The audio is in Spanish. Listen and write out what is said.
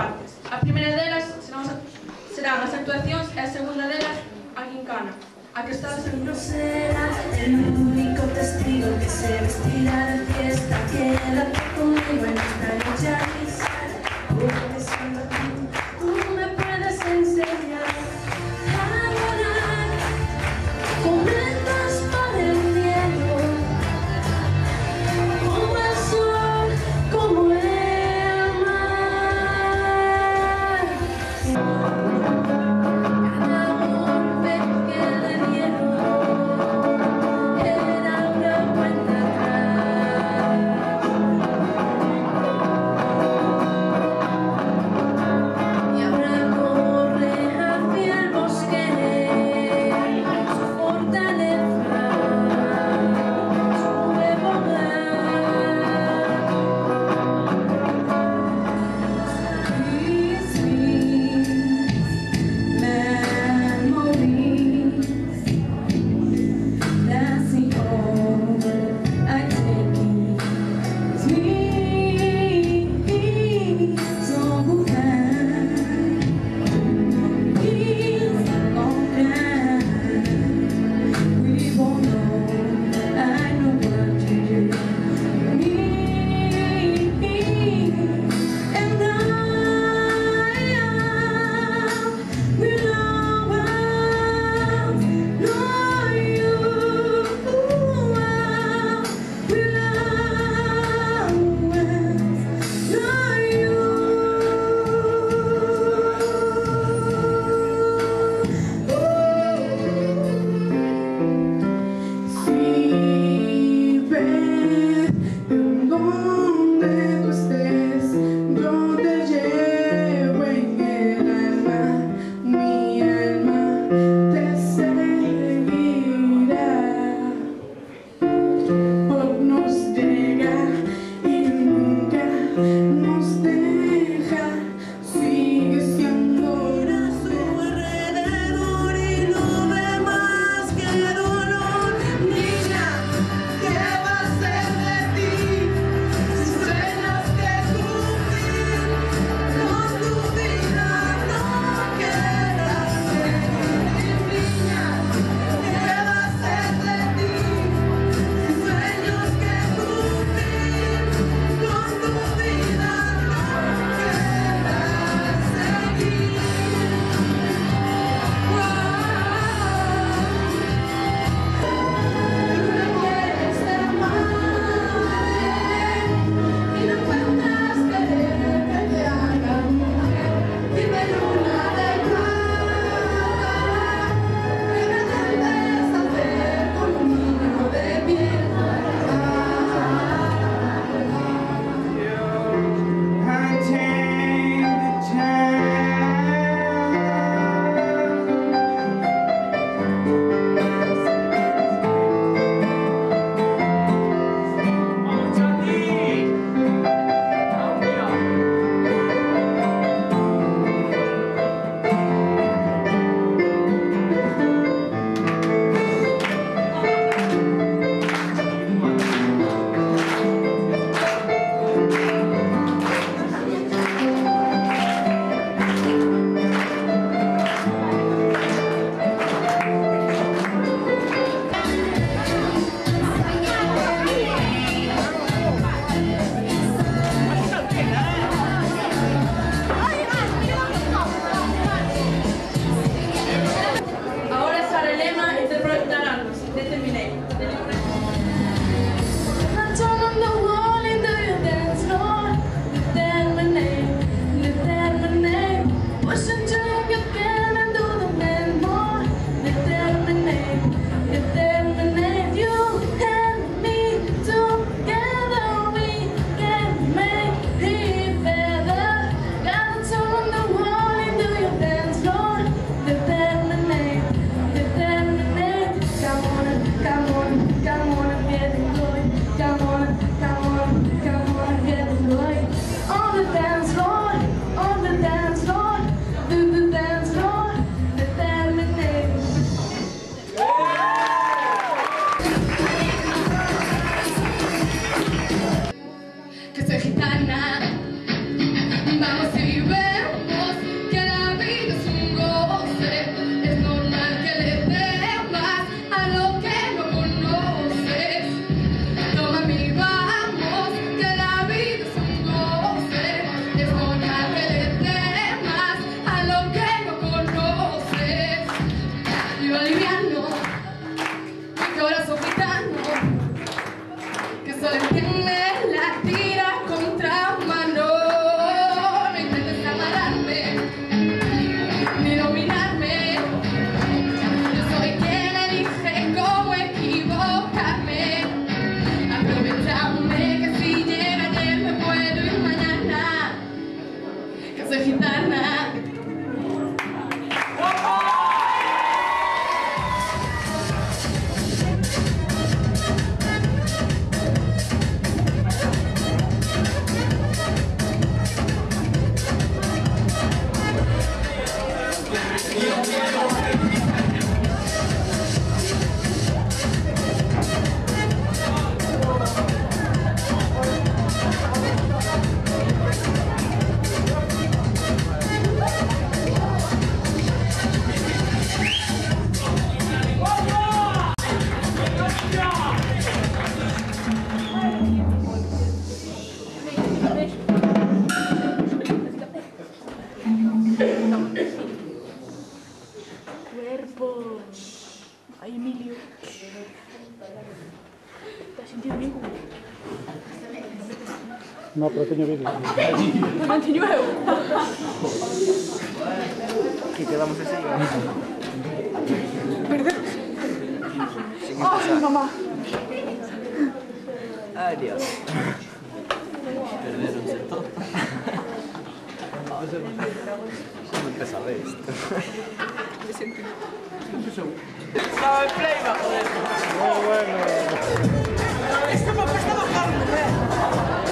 partes. A primeira delas serán as actuacións e a segunda delas a gincana. A que está No será el único testigo que se vestirá de fiesta. Quédate conmigo en esta noche a guisar, porque solo tú me puedes enseñar a volar. Comentas por el cielo, como el sol, como el mar. Cada golpe que le dieron era una cuenta atrás. Y ahora corre hacia el bosque, su fortaleza, su que soy gitana, vamos a vivir. ventana. Cuerpo. Ay, Emilio. ¿Te has sentido bien? No, pero teño vídeo. Continueu. Que quedamos así. Ay, mamá. Adiós. Perderonse todo. ¿Cómo empezaba esto? Me sentí. Estaba en playba, joder. Muy bueno. Esto me ha costado tanto,